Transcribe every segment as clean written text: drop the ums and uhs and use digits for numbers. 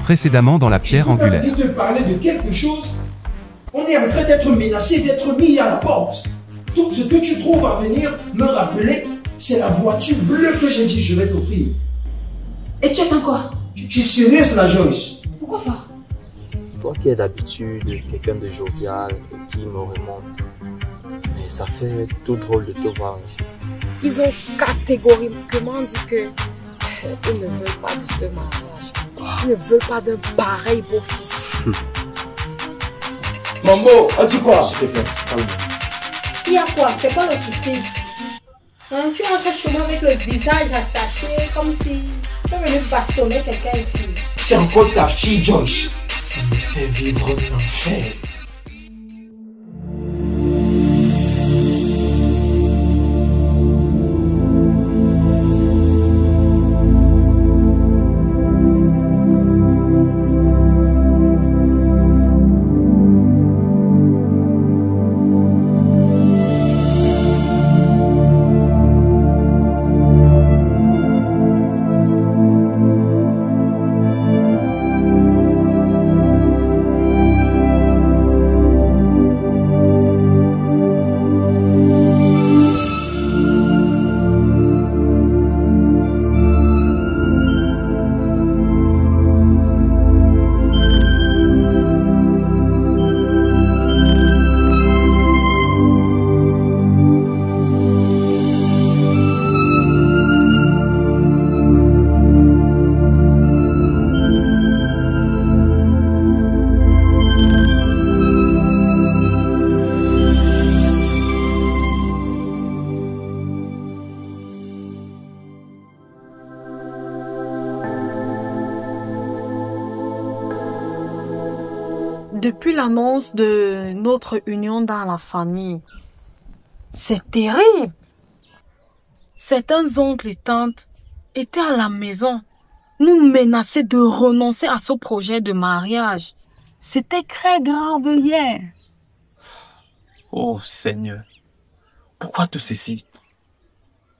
Précédemment dans la pierre angulaire. Je peux te parler de quelque chose. On est en train d'être menacé, d'être mis à la porte. Tout ce que tu trouves à venir me rappeler, c'est la voiture bleue que j'ai dit je vais t'offrir. Et tu attends quoi? Tu es sérieuse là, Joyce? Pourquoi pas? Toi qui es d'habitude quelqu'un de jovial et qui me remonte, mais ça fait tout drôle de te voir ainsi. Ils ont catégoriquement dit que ils ne veulent pas de ce mariage. Ils ne veulent pas d'un pareil beau-fils. Mambo, as-tu quoi? S'il te plaît, calme. Il y a quoi? C'est quoi le souci? Hein, tu entres chez moi avec le visage attaché, comme si tu es venu bastonner quelqu'un ici. C'est encore ta fille, Joyce. Elle me fait vivre l'enfer. Depuis l'annonce de notre union dans la famille, c'est terrible. Certains oncles et tantes étaient à la maison, nous menaçaient de renoncer à ce projet de mariage. C'était très grave hier. Oh Seigneur, pourquoi tout ceci?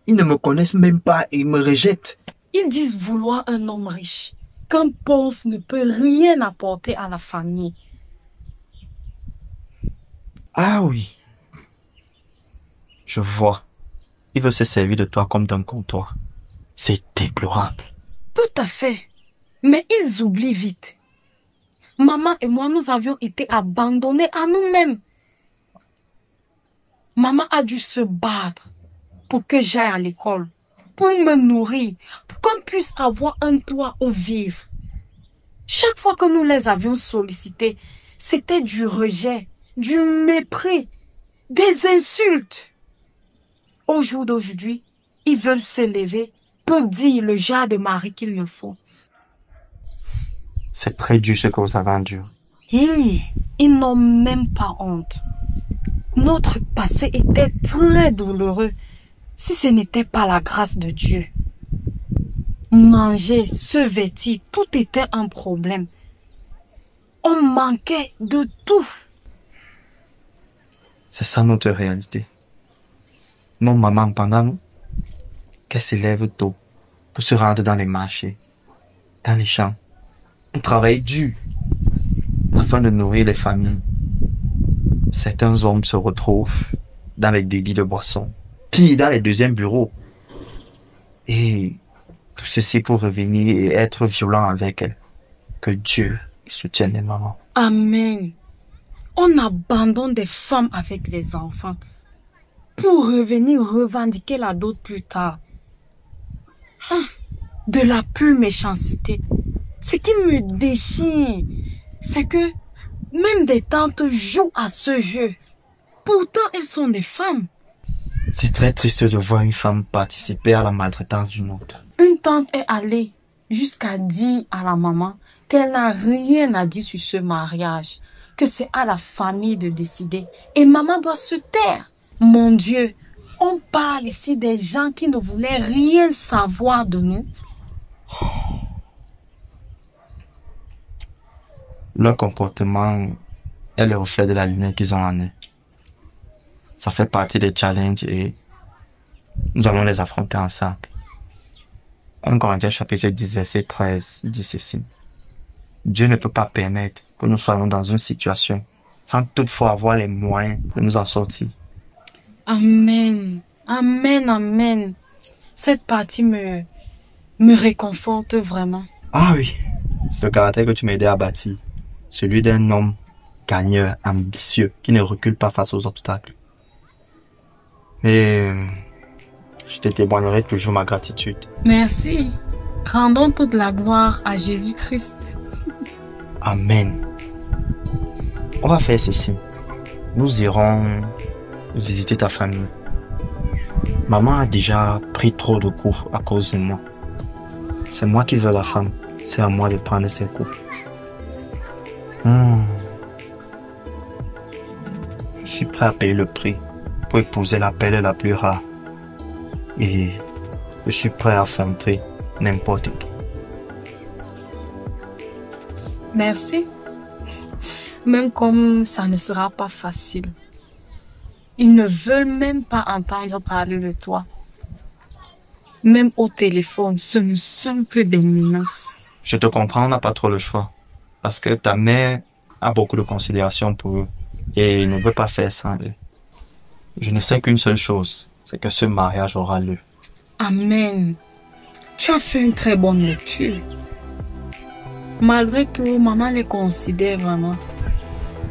Ils ne me connaissent même pas et me rejettent. Ils disent vouloir un homme riche, qu'un pauvre ne peut rien apporter à la famille. Ah oui, je vois. Il veut se servir de toi comme d'un comptoir. C'est déplorable. Tout à fait. Mais ils oublient vite. Maman et moi, nous avions été abandonnés à nous-mêmes. Maman a dû se battre pour que j'aille à l'école, pour me nourrir, pour qu'on puisse avoir un toit où vivre. Chaque fois que nous les avions sollicités, c'était du rejet, du mépris, des insultes. Au jour d'aujourd'hui, ils veulent s'élever pour dire le genre de mari qu'il me faut. C'est très dur ce que vous avez enduré. Ils n'ont même pas honte. Notre passé était très douloureux si ce n'était pas la grâce de Dieu. Manger, se vêtir, tout était un problème. On manquait de tout. C'est ça notre réalité. Nos mamans, pendant nous, qu'elles se lèvent tôt pour se rendre dans les marchés, dans les champs, pour travailler dur, afin de nourrir les familles. Certains hommes se retrouvent dans les délits de boisson, puis dans les deuxièmes bureaux. Et tout ceci pour revenir et être violent avec elles. Que Dieu soutienne les mamans. Amen. On abandonne des femmes avec des enfants pour revenir revendiquer la dot plus tard. De la pure méchanceté. Ce qui me déchire, c'est que même des tantes jouent à ce jeu. Pourtant, elles sont des femmes. C'est très triste de voir une femme participer à la maltraitance d'une autre. Une tante est allée jusqu'à dire à la maman qu'elle n'a rien à dire sur ce mariage, que c'est à la famille de décider. Et maman doit se taire. Mon Dieu, on parle ici des gens qui ne voulaient rien savoir de nous. Leur comportement est le reflet de la lumière qu'ils ont en eux. Ça fait partie des challenges et nous allons les affronter ensemble. 1 Corinthiens chapitre 10 verset 13 dit ceci. Dieu ne peut pas permettre que nous soyons dans une situation sans toutefois avoir les moyens de nous en sortir. Amen. Amen, amen. Cette partie me réconforte vraiment. Ah oui, c'est le caractère que tu m'as aidé à bâtir. Celui d'un homme gagneur, ambitieux, qui ne recule pas face aux obstacles. Et je te témoignerai toujours ma gratitude. Merci. Rendons toute la gloire à Jésus-Christ. Amen. On va faire ceci. Nous irons visiter ta famille. Maman a déjà pris trop de coups à cause de moi. C'est moi qui veux la femme. C'est à moi de prendre ses coups. Je suis prêt à payer le prix pour épouser la perle la plus rare. Et je suis prêt à affronter n'importe qui. Merci. Même comme ça ne sera pas facile. Ils ne veulent même pas entendre parler de toi. Même au téléphone, ce ne sont que des menaces. Je te comprends, on n'a pas trop le choix. Parce que ta mère a beaucoup de considération pour eux. Et ne veut pas faire sans eux. Je ne sais qu'une seule chose, c'est que ce mariage aura lieu. Amen. Tu as fait une très bonne lecture. Malgré que maman les considère vraiment,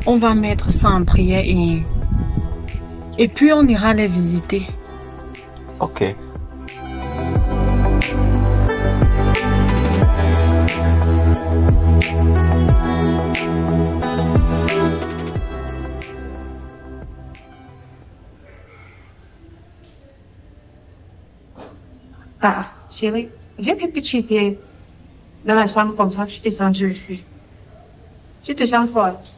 on va mettre ça en prière et puis on ira les visiter. Ok. Ah, chérie, j'ai vu que tu étais dans la chambre comme ça, tu t'es sentie aussi. Tu te sens forte.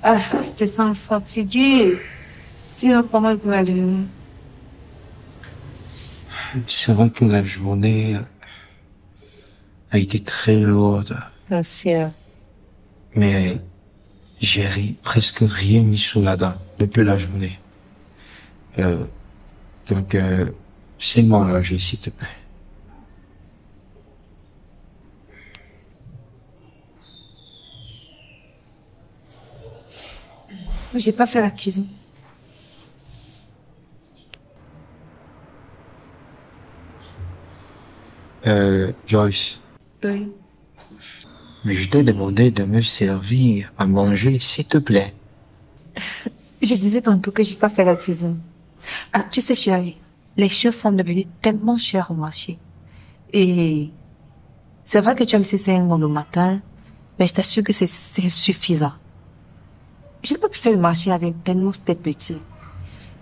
Ah, je te sens fatiguée. Sinon, comment tu vas dormir? C'est vrai que la journée a été très lourde. C'est sûr. Mais j'ai presque rien mis sous la dent depuis la journée. Donc, c'est moi manger, s'il te plaît. J'ai pas fait la cuisine. Joyce, Oui. je t'ai demandé de me servir à manger, s'il te plaît. Je disais tantôt que j'ai pas fait la cuisine. Ah, tu sais, chérie, les choses sont devenues tellement chères au marché. Et c'est vrai que tu as mis 5 € le matin, mais je t'assure que c'est suffisant. Je n'ai pas pu faire le marché avec tellement c'était petit.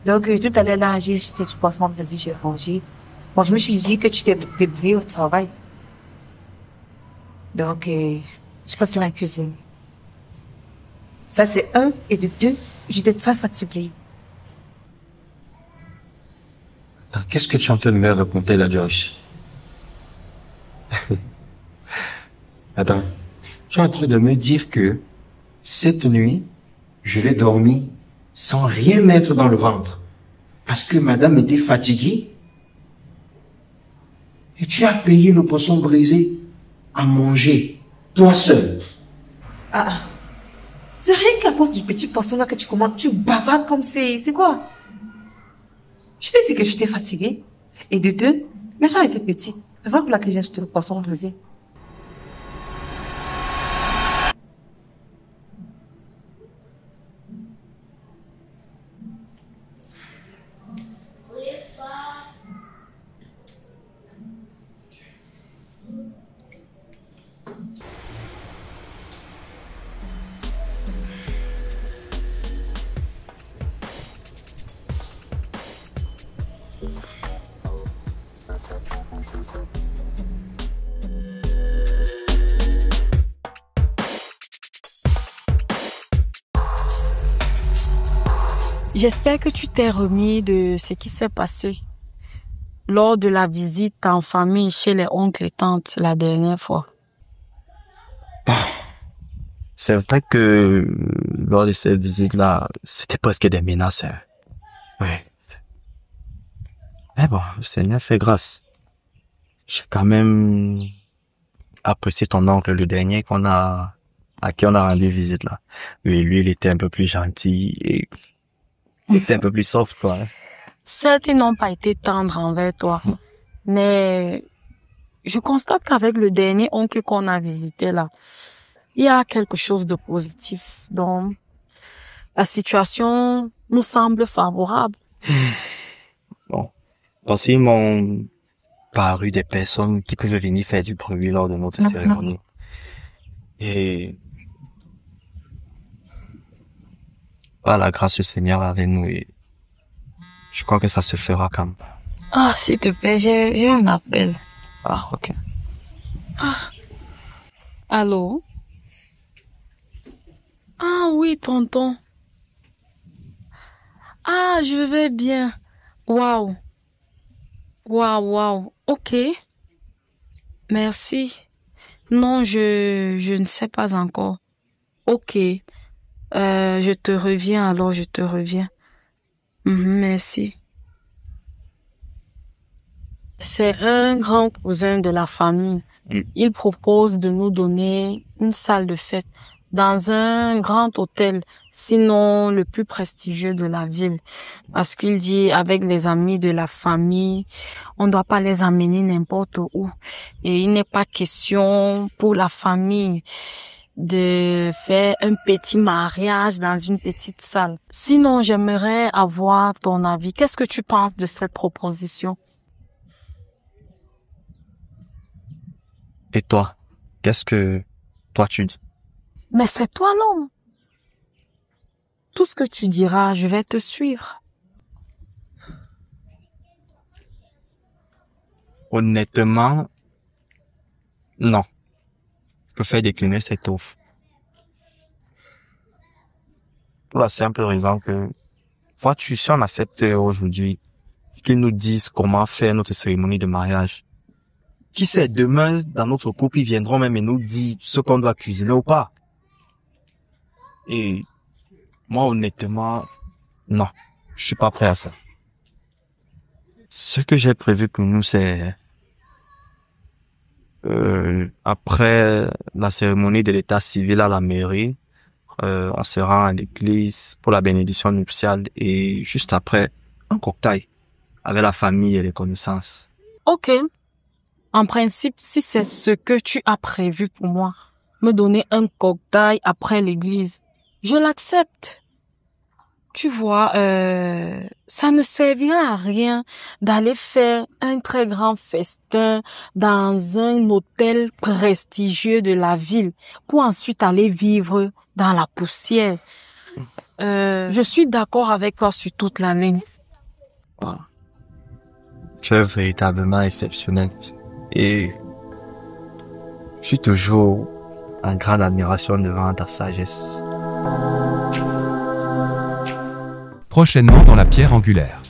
Donc, tout à l'heure, là, j'ai acheté du poisson, vas-y, j'ai rangé. Bon, je me suis dit que tu t'es débrouillé au travail. Donc, j'ai pas fait la cuisine. Ça, c'est un. Et de deux, j'étais très fatiguée. Attends, qu'est-ce que tu es en train de me raconter là, Joyce? Attends, tu es en train de me dire que cette nuit, je vais dormir sans rien mettre dans le ventre parce que madame était fatiguée? Et tu as payé le poisson brisé à manger, toi seul? Ah, c'est rien qu'à cause du petit poisson là que tu commandes, tu bavardes comme c'est quoi? Je t'ai dit que j'étais fatiguée. Et de deux, l'argent était petit. Raison pour laquelle j'ai acheté le poisson brisé. J'espère que tu t'es remis de ce qui s'est passé lors de la visite en famille chez les oncles et tantes la dernière fois. C'est vrai que lors de cette visite-là, c'était presque des menaces. Hein. Ouais. Mais bon, le Seigneur fait grâce. J'ai quand même apprécié ton oncle, le dernier à qui on a rendu visite là. Oui, lui, il était un peu plus gentil et il était un peu plus soft, quoi. Certes, ils n'ont pas été tendres envers toi, mais je constate qu'avec le dernier oncle qu'on a visité là, il y a quelque chose de positif. Donc, la situation nous semble favorable. Bon. Aussi, ils m'ont paru des personnes qui peuvent venir faire du bruit lors de notre cérémonie. Et par la grâce du Seigneur avec nous, et je crois que ça se fera quand même. Ah, s'il te plaît, j'ai un appel. Ah, ok. Ah. Allô? Ah oui, tonton. Ah, je vais bien. Waouh. Waouh. Ok. Merci. Non, je ne sais pas encore. Ok. Je te reviens alors, je te reviens. Merci. C'est un grand cousin de la famille. Il propose de nous donner une salle de fête dans un grand hôtel, sinon le plus prestigieux de la ville. Parce qu'il dit, avec les amis de la famille, on ne doit pas les amener n'importe où. Et il n'est pas question pour la famille de faire un petit mariage dans une petite salle. Sinon, j'aimerais avoir ton avis. Qu'est-ce que tu penses de cette proposition? Et toi, qu'est-ce que toi tu dis? Mais c'est toi l'homme. Tout ce que tu diras, je vais te suivre. Honnêtement, non. Je préfère décliner cette offre. Pour la simple raison que, vois-tu, si on accepte aujourd'hui qu'ils nous disent comment faire notre cérémonie de mariage, qui sait, demain, dans notre couple, ils viendront même et nous dire ce qu'on doit cuisiner ou pas. Et moi, honnêtement, non, je suis pas prêt à ça. Ce que j'ai prévu pour nous, c'est après la cérémonie de l'état civil à la mairie, on se rend à l'église pour la bénédiction nuptiale et juste après, un cocktail avec la famille et les connaissances. Ok. En principe, si c'est ce que tu as prévu pour moi, me donner un cocktail après l'église, je l'accepte. Tu vois, ça ne servira à rien d'aller faire un très grand festin dans un hôtel prestigieux de la ville pour ensuite aller vivre dans la poussière. Je suis d'accord avec toi sur toute la ligne. Tu es véritablement exceptionnel. Et je suis toujours en grande admiration devant ta sagesse. Prochainement dans la pierre angulaire.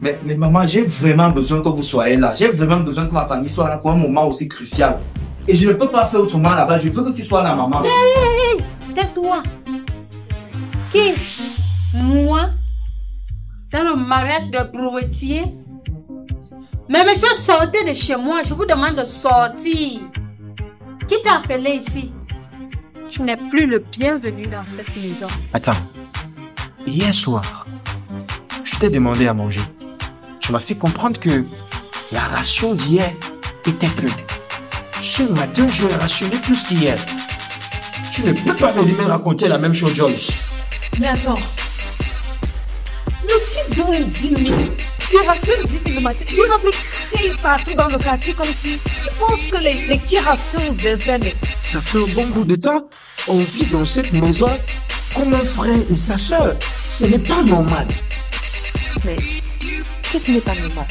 Mais maman, j'ai vraiment besoin que vous soyez là. J'ai vraiment besoin que ma famille soit là pour un moment aussi crucial. Et je ne peux pas faire autrement là-bas. Je veux que tu sois là, maman. Hé, tais-toi. Qui? Moi? Dans le mariage de brouetier? Mais monsieur, sortez de chez moi. Je vous demande de sortir. Qui t'a appelé ici? Tu n'es plus le bienvenu dans cette maison. Attends. Hier soir, je t'ai demandé à manger. Tu m'as fait comprendre que la ration d'hier était peu. Ce matin, je l'ai rationné plus qu'hier. Tu ne peux pas venir me raconter la même chose, Joyce. Mais attends. Monsieur Doyle dit oui. Il rationne 10 000 le matin. Il avait crié partout dans le quartier comme si je pense que les qui rationnent des années. Ça fait un bon bout de temps. On vit dans cette maison comme un frère et sa sœur. Ce n'est pas normal. Mais ce n'est pas normal.